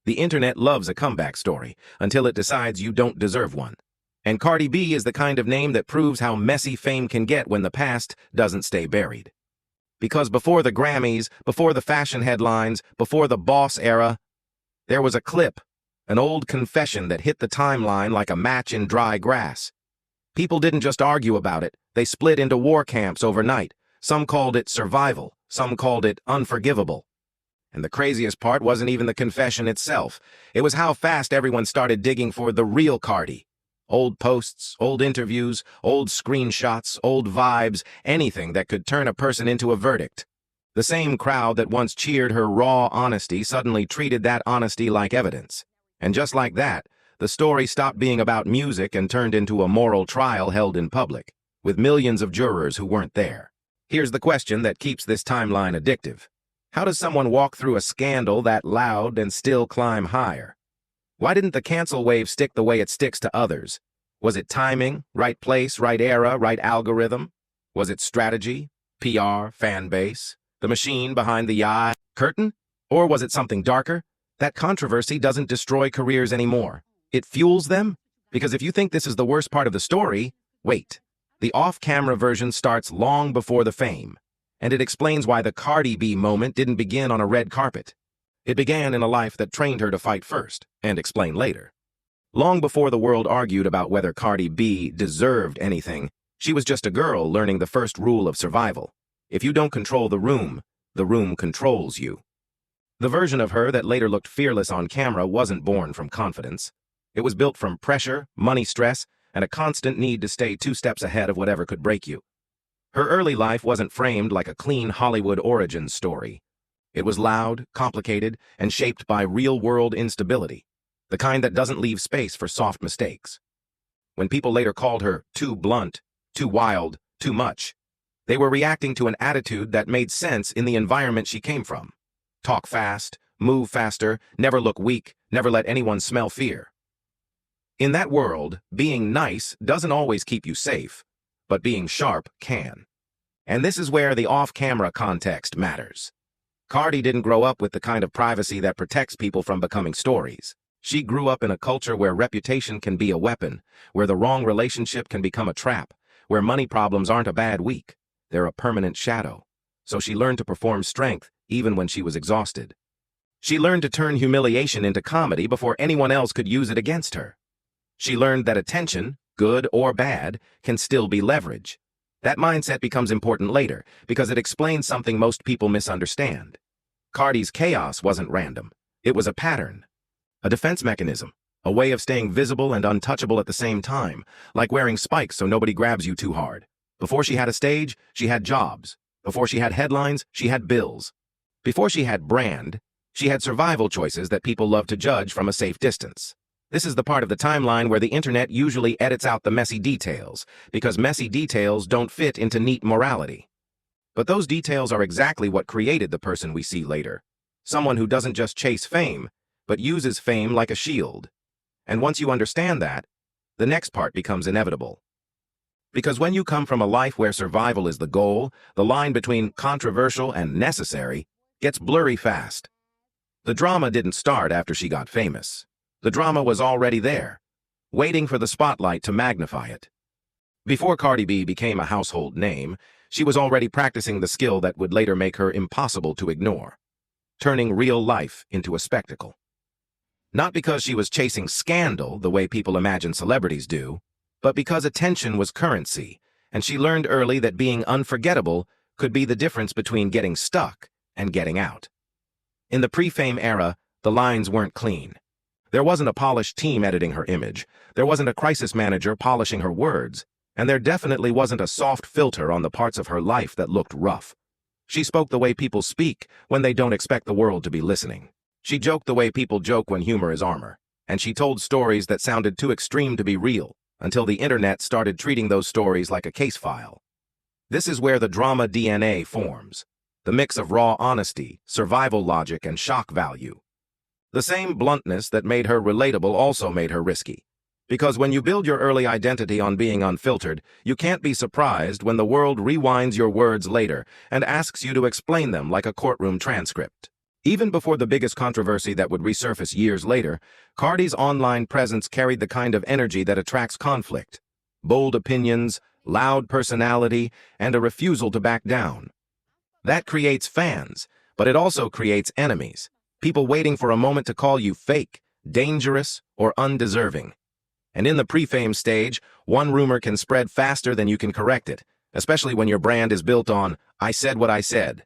The internet loves a comeback story until it decides you don't deserve one. And Cardi B is the kind of name that proves how messy fame can get when the past doesn't stay buried. Because before the Grammys, before the fashion headlines, before the boss era, there was a clip, an old confession that hit the timeline like a match in dry grass. People didn't just argue about it, they split into war camps overnight. Some called it survival, some called it unforgivable. And the craziest part wasn't even the confession itself. It was how fast everyone started digging for the real Cardi. Old posts, old interviews, old screenshots, old vibes, anything that could turn a person into a verdict. The same crowd that once cheered her raw honesty suddenly treated that honesty like evidence. And just like that, the story stopped being about music and turned into a moral trial held in public, with millions of jurors who weren't there. Here's the question that keeps this timeline addictive. How does someone walk through a scandal that loud and still climb higher? Why didn't the cancel wave stick the way it sticks to others? Was it timing, right place, right era, right algorithm? Was it strategy, PR, fan base, the machine behind the curtain? Or was it something darker? That controversy doesn't destroy careers anymore. It fuels them? Because if you think this is the worst part of the story, wait. The off-camera version starts long before the fame, and it explains why the Cardi B moment didn't begin on a red carpet. It began in a life that trained her to fight first, and explain later. Long before the world argued about whether Cardi B deserved anything, she was just a girl learning the first rule of survival. If you don't control the room controls you. The version of her that later looked fearless on camera wasn't born from confidence. It was built from pressure, money stress, and a constant need to stay 2 steps ahead of whatever could break you. Her early life wasn't framed like a clean Hollywood origin story. It was loud, complicated, and shaped by real-world instability, the kind that doesn't leave space for soft mistakes. When people later called her too blunt, too wild, too much, they were reacting to an attitude that made sense in the environment she came from. Talk fast, move faster, never look weak, never let anyone smell fear. In that world, being nice doesn't always keep you safe, but being sharp can. And this is where the off-camera context matters. Cardi didn't grow up with the kind of privacy that protects people from becoming stories. She grew up in a culture where reputation can be a weapon, where the wrong relationship can become a trap, where money problems aren't a bad week, they're a permanent shadow. So she learned to perform strength even when she was exhausted. She learned to turn humiliation into comedy before anyone else could use it against her. She learned that attention, good or bad, can still be leverage. That mindset becomes important later because it explains something most people misunderstand. Cardi's chaos wasn't random. It was a pattern, a defense mechanism, a way of staying visible and untouchable at the same time, like wearing spikes so nobody grabs you too hard. Before she had a stage, she had jobs. Before she had headlines, she had bills. Before she had brand, she had survival choices that people love to judge from a safe distance. This is the part of the timeline where the internet usually edits out the messy details, because messy details don't fit into neat morality. But those details are exactly what created the person we see later. Someone who doesn't just chase fame, but uses fame like a shield. And once you understand that, the next part becomes inevitable. Because when you come from a life where survival is the goal, the line between controversial and necessary gets blurry fast. The drama didn't start after she got famous. The drama was already there, waiting for the spotlight to magnify it. Before Cardi B became a household name, she was already practicing the skill that would later make her impossible to ignore, turning real life into a spectacle. Not because she was chasing scandal the way people imagine celebrities do, but because attention was currency, and she learned early that being unforgettable could be the difference between getting stuck and getting out. In the pre-fame era, the lines weren't clean. There wasn't a polished team editing her image, there wasn't a crisis manager polishing her words, and there definitely wasn't a soft filter on the parts of her life that looked rough. She spoke the way people speak when they don't expect the world to be listening. She joked the way people joke when humor is armor, and she told stories that sounded too extreme to be real, until the internet started treating those stories like a case file. This is where the drama DNA forms, the mix of raw honesty, survival logic, and shock value. The same bluntness that made her relatable also made her risky. Because when you build your early identity on being unfiltered, you can't be surprised when the world rewinds your words later and asks you to explain them like a courtroom transcript. Even before the biggest controversy that would resurface years later, Cardi's online presence carried the kind of energy that attracts conflict. Bold opinions, loud personality, and a refusal to back down. That creates fans, but it also creates enemies. People waiting for a moment to call you fake, dangerous, or undeserving. And in the pre-fame stage, one rumor can spread faster than you can correct it, especially when your brand is built on, "I said what I said."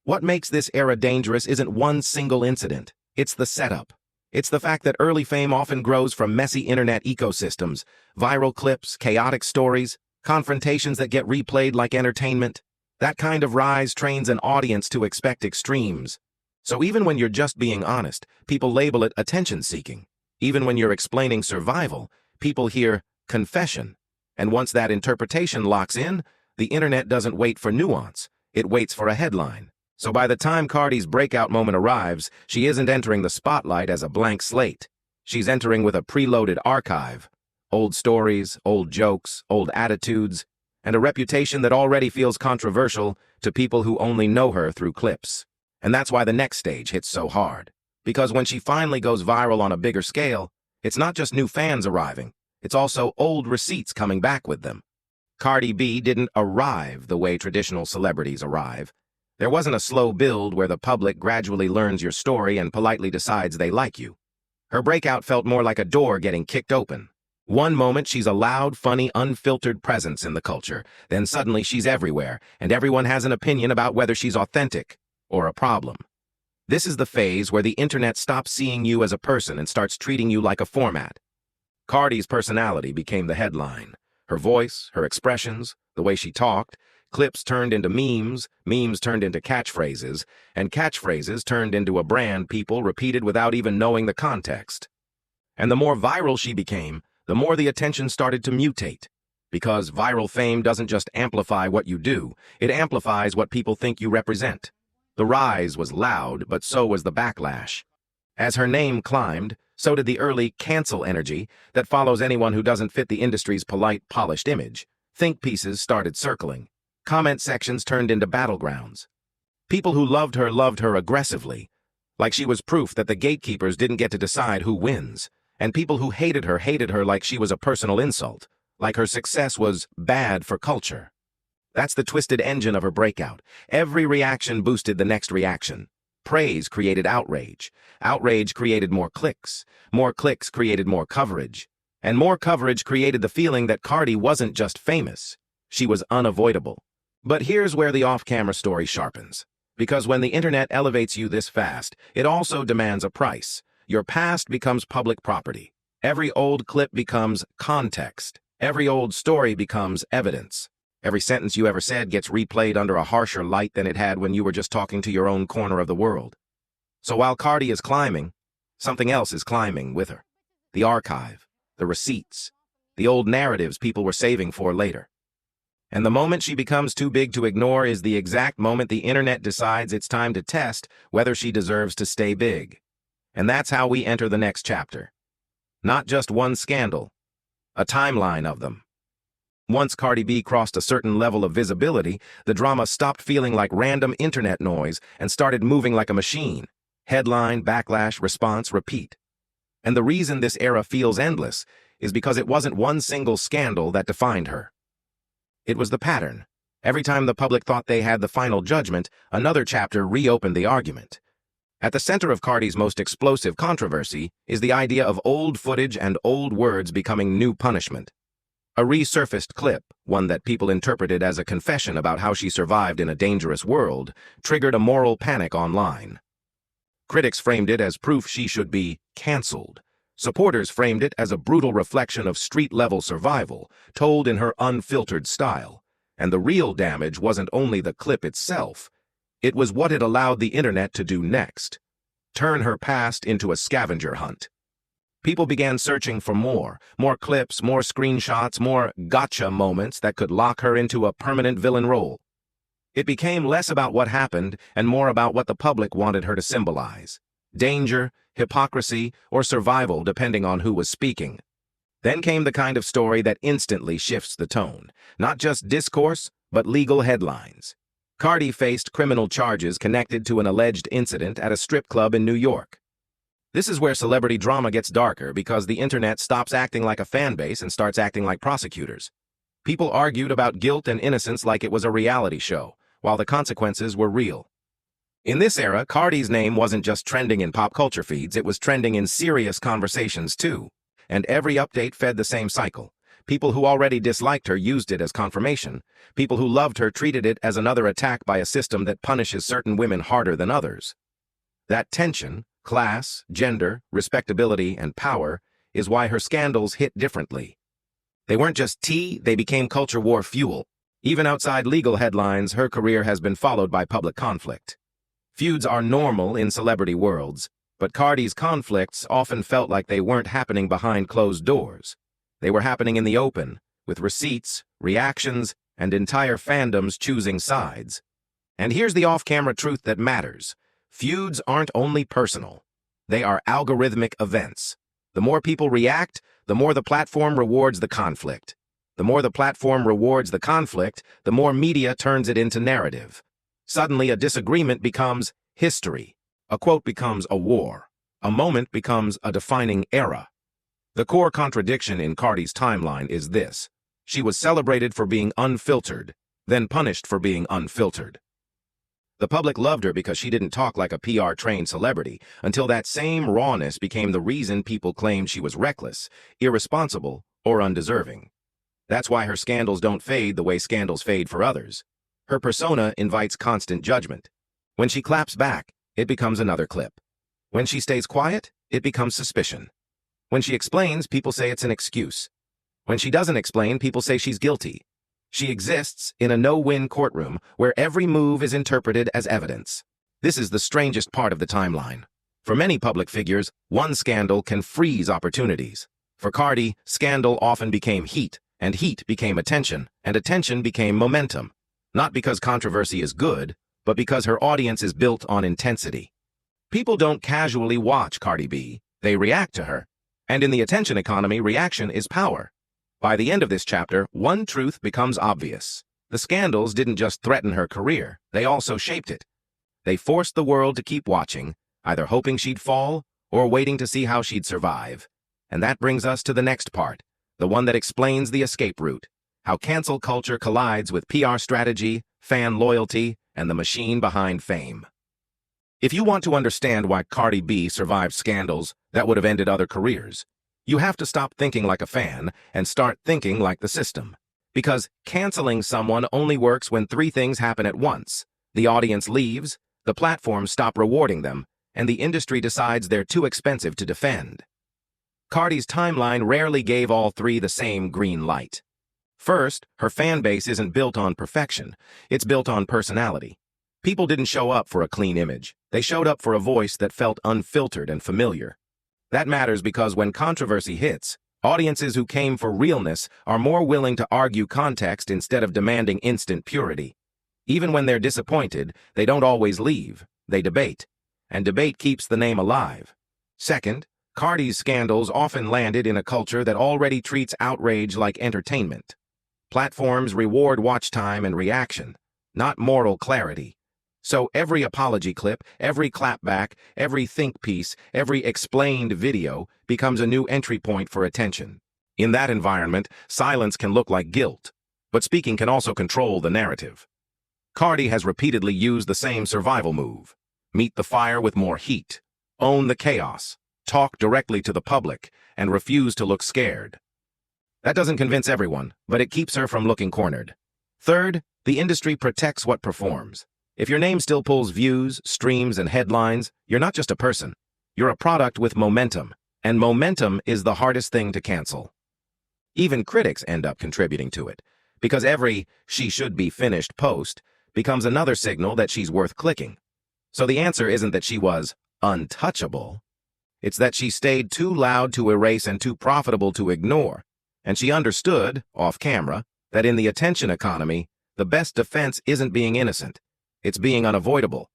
What makes this era dangerous isn't one single incident. It's the setup. It's the fact that early fame often grows from messy internet ecosystems, viral clips, chaotic stories, confrontations that get replayed like entertainment. That kind of rise trains an audience to expect extremes. So even when you're just being honest, people label it attention-seeking. Even when you're explaining survival, people hear confession. And once that interpretation locks in, the internet doesn't wait for nuance. It waits for a headline. So by the time Cardi's breakout moment arrives, she isn't entering the spotlight as a blank slate. She's entering with a preloaded archive. Old stories, old jokes, old attitudes, and a reputation that already feels controversial to people who only know her through clips. And that's why the next stage hits so hard. Because when she finally goes viral on a bigger scale, it's not just new fans arriving, it's also old receipts coming back with them. Cardi B didn't arrive the way traditional celebrities arrive. There wasn't a slow build where the public gradually learns your story and politely decides they like you. Her breakout felt more like a door getting kicked open. One moment she's a loud, funny, unfiltered presence in the culture, then suddenly she's everywhere, and everyone has an opinion about whether she's authentic or a problem. This is the phase where the internet stops seeing you as a person and starts treating you like a format. Cardi's personality became the headline. Her voice, her expressions, the way she talked, clips turned into memes, memes turned into catchphrases, and catchphrases turned into a brand people repeated without even knowing the context. And the more viral she became, the more the attention started to mutate. Because viral fame doesn't just amplify what you do, it amplifies what people think you represent. The rise was loud, but so was the backlash. As her name climbed, so did the early cancel energy that follows anyone who doesn't fit the industry's polite, polished image. Think pieces started circling. Comment sections turned into battlegrounds. People who loved her aggressively, like she was proof that the gatekeepers didn't get to decide who wins. And people who hated her like she was a personal insult, like her success was bad for culture. That's the twisted engine of her breakout. Every reaction boosted the next reaction. Praise created outrage. Outrage created more clicks. More clicks created more coverage. And more coverage created the feeling that Cardi wasn't just famous. She was unavoidable. But here's where the off-camera story sharpens. Because when the internet elevates you this fast, it also demands a price. Your past becomes public property. Every old clip becomes context. Every old story becomes evidence. Every sentence you ever said gets replayed under a harsher light than it had when you were just talking to your own corner of the world. So while Cardi is climbing, something else is climbing with her. The archive, the receipts, the old narratives people were saving for later. And the moment she becomes too big to ignore is the exact moment the internet decides it's time to test whether she deserves to stay big. And that's how we enter the next chapter. Not just one scandal, a timeline of them. Once Cardi B crossed a certain level of visibility, the drama stopped feeling like random internet noise and started moving like a machine. Headline, backlash, response, repeat. And the reason this era feels endless is because it wasn't one single scandal that defined her. It was the pattern. Every time the public thought they had the final judgment, another chapter reopened the argument. At the center of Cardi's most explosive controversy is the idea of old footage and old words becoming new punishment. A resurfaced clip, one that people interpreted as a confession about how she survived in a dangerous world, triggered a moral panic online. Critics framed it as proof she should be canceled. Supporters framed it as a brutal reflection of street-level survival, told in her unfiltered style. And the real damage wasn't only the clip itself. It was what it allowed the internet to do next. Turn her past into a scavenger hunt. People began searching for more clips, more screenshots, more gotcha moments that could lock her into a permanent villain role. It became less about what happened and more about what the public wanted her to symbolize. Danger, hypocrisy, or survival depending on who was speaking. Then came the kind of story that instantly shifts the tone. Not just discourse, but legal headlines. Cardi faced criminal charges connected to an alleged incident at a strip club in New York. This is where celebrity drama gets darker because the internet stops acting like a fan base and starts acting like prosecutors. People argued about guilt and innocence like it was a reality show, while the consequences were real. In this era, Cardi's name wasn't just trending in pop culture feeds, it was trending in serious conversations too. And every update fed the same cycle. People who already disliked her used it as confirmation. People who loved her treated it as another attack by a system that punishes certain women harder than others. That tension, class, gender, respectability, and power, is why her scandals hit differently. They weren't just tea, they became culture war fuel. Even outside legal headlines, her career has been followed by public conflict. Feuds are normal in celebrity worlds, but Cardi's conflicts often felt like they weren't happening behind closed doors. They were happening in the open, with receipts, reactions, and entire fandoms choosing sides. And here's the off-camera truth that matters. Feuds aren't only personal. They are algorithmic events. The more people react, the more the platform rewards the conflict. The more the platform rewards the conflict, the more media turns it into narrative. Suddenly, a disagreement becomes history. A quote becomes a war. A moment becomes a defining era. The core contradiction in Cardi's timeline is this. She was celebrated for being unfiltered, then punished for being unfiltered. The public loved her because she didn't talk like a PR-trained celebrity, until that same rawness became the reason people claimed she was reckless, irresponsible, or undeserving. That's why her scandals don't fade the way scandals fade for others. Her persona invites constant judgment. When she claps back, it becomes another clip. When she stays quiet, it becomes suspicion. When she explains, people say it's an excuse. When she doesn't explain, people say she's guilty. She exists in a no-win courtroom where every move is interpreted as evidence. This is the strangest part of the timeline. For many public figures, one scandal can freeze opportunities. For Cardi, scandal often became heat, and heat became attention, and attention became momentum. Not because controversy is good, but because her audience is built on intensity. People don't casually watch Cardi B, they react to her. And in the attention economy, reaction is power. By the end of this chapter, one truth becomes obvious. The scandals didn't just threaten her career, they also shaped it. They forced the world to keep watching, either hoping she'd fall or waiting to see how she'd survive. And that brings us to the next part, the one that explains the escape route, how cancel culture collides with PR strategy, fan loyalty, and the machine behind fame. If you want to understand why Cardi B survived scandals that would have ended other careers, you have to stop thinking like a fan and start thinking like the system. Because canceling someone only works when three things happen at once. The audience leaves, the platforms stop rewarding them, and the industry decides they're too expensive to defend. Cardi's timeline rarely gave all three the same green light. First, her fan base isn't built on perfection, it's built on personality. People didn't show up for a clean image, they showed up for a voice that felt unfiltered and familiar. That matters because when controversy hits, audiences who came for realness are more willing to argue context instead of demanding instant purity. Even when they're disappointed, they don't always leave, they debate. And debate keeps the name alive. Second, Cardi's scandals often landed in a culture that already treats outrage like entertainment. Platforms reward watch time and reaction, not moral clarity. So every apology clip, every clapback, every think piece, every explained video becomes a new entry point for attention. In that environment, silence can look like guilt, but speaking can also control the narrative. Cardi has repeatedly used the same survival move. Meet the fire with more heat. Own the chaos. Talk directly to the public, and refuse to look scared. That doesn't convince everyone, but it keeps her from looking cornered. Third, the industry protects what performs. If your name still pulls views, streams, and headlines, you're not just a person. You're a product with momentum, and momentum is the hardest thing to cancel. Even critics end up contributing to it, because every "she should be finished" post becomes another signal that she's worth clicking. So the answer isn't that she was untouchable. It's that she stayed too loud to erase and too profitable to ignore. And she understood, off camera, that in the attention economy, the best defense isn't being innocent. It's being unavoidable.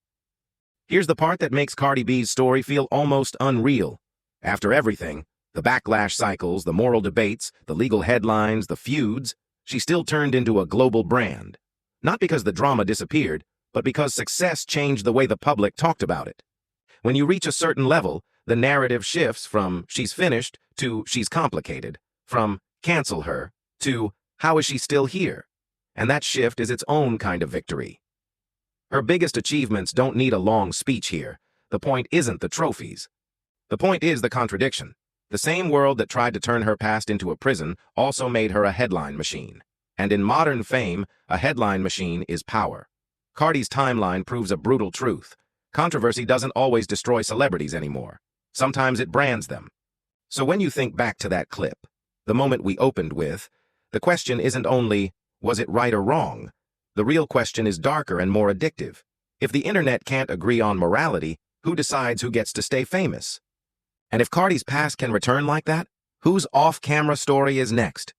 Here's the part that makes Cardi B's story feel almost unreal. After everything, the backlash cycles, the moral debates, the legal headlines, the feuds, she still turned into a global brand. Not because the drama disappeared, but because success changed the way the public talked about it. When you reach a certain level, the narrative shifts from she's finished to she's complicated, from cancel her to how is she still here? And that shift is its own kind of victory. Her biggest achievements don't need a long speech here. The point isn't the trophies. The point is the contradiction. The same world that tried to turn her past into a prison also made her a headline machine. And in modern fame, a headline machine is power. Cardi's timeline proves a brutal truth. Controversy doesn't always destroy celebrities anymore. Sometimes it brands them. So when you think back to that clip, the moment we opened with, the question isn't only, was it right or wrong? The real question is darker and more addictive. If the internet can't agree on morality, who decides who gets to stay famous? And if Cardi's past can return like that, whose off-camera story is next?